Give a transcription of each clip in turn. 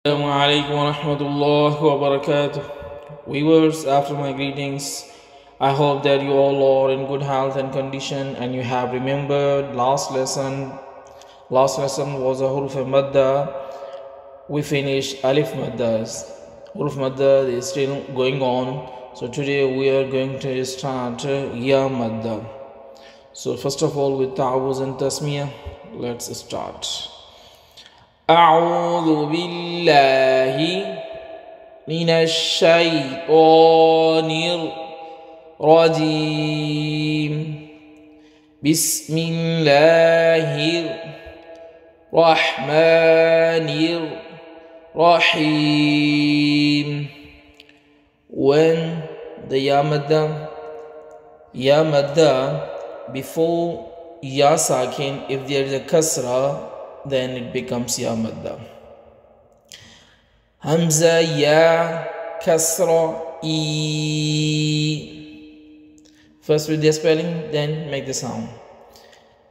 Assalamu alaikum wa rahmatullahi wa barakatuh. Viewers, after my greetings, I hope that you all are in good health and condition and you have remembered last lesson. Last lesson was a huruf madda. We finished alif maddas. Huruf madda is still going on. So today we are going to start ya madda. So first of all with ta'awuz and tasmiyah, let's start. أعوذ بالله من الشيطان الرجيم بسم الله الرحمن الرحيم. When the ya madda before ya sakin, if there is a kasra, then it becomes ya madda. Hamza ya kasra e. First with the spelling, then make the sound.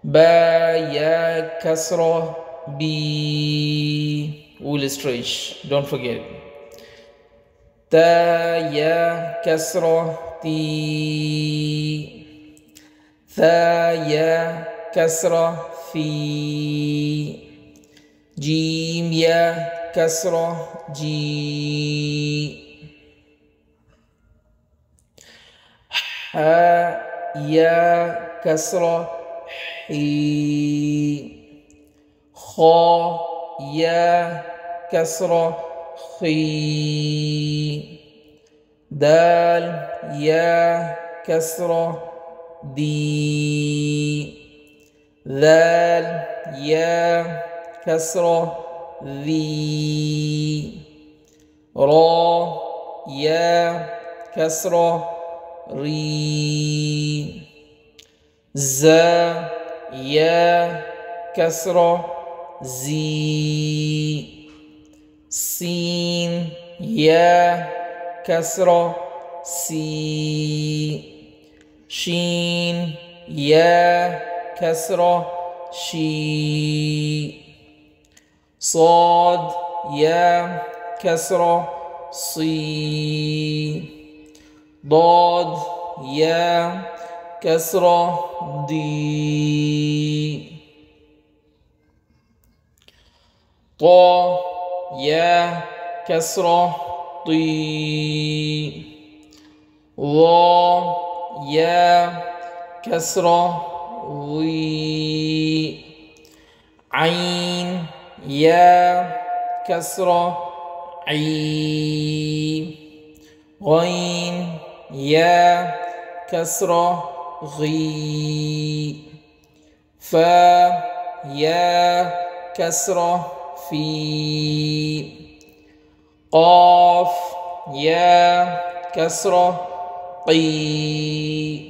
Ba ya kasra b. Will stretch, don't forget. Ta ya kasra ti. Tha ya kasra fi. جيم يا كسرة جي. ح يا كسرة حي. خ يا كسرة خي. دال يا كسرة دي. ذال يا كسرة ذي. را يا كسرة ري. زا يا كسرة زي. سين يا كسرة سي. شين يا كسرة شي. صاد يا كسرة صي. ضاد يا كسرة ضي. طا يا كسرة طي. ظا يا كسرة ضي. عين يا كسرة عي. غين يا كسرة غي. فا يا كسرة في. قاف يا كسرة قي.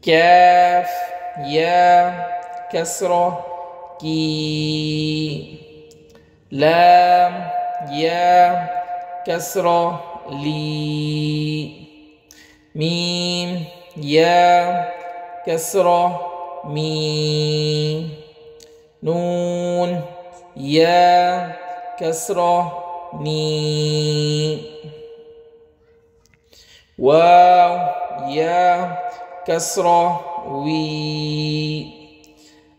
كاف يا كسرة كي. لام يا كسرة لي. ميم يا كسرة مي. نون يا كسرة ني. واو يا كسرة وي.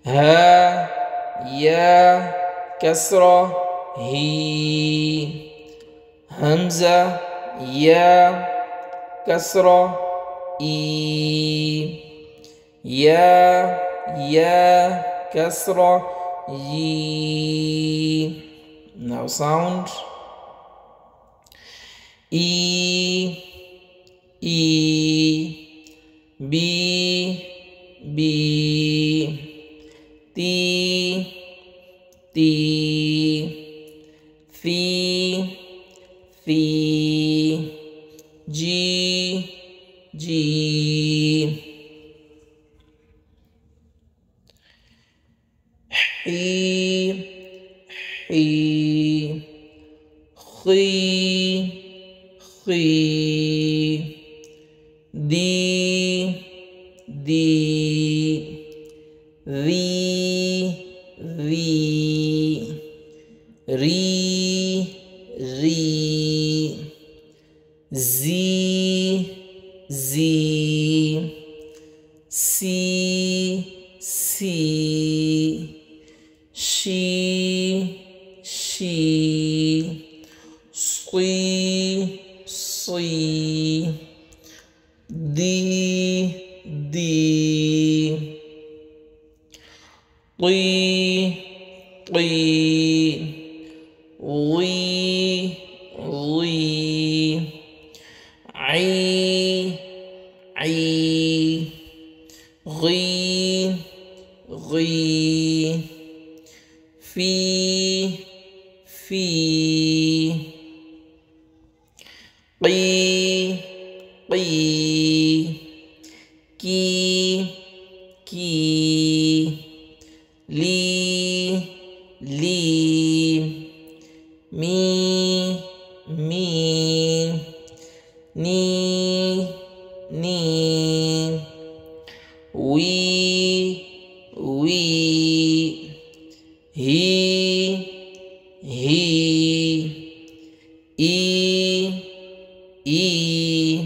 ها يا كسرة هي. همزة يا كسرة إي. يا كسرة يي. Now sound E B B T T Th G G. حي خي دي ذي ri شي صي صي دي دي طي طي ضي ضي عي عي غي غي في في قي قي كي كي لي لي مي مي ني ني وي وي هي هي إي إي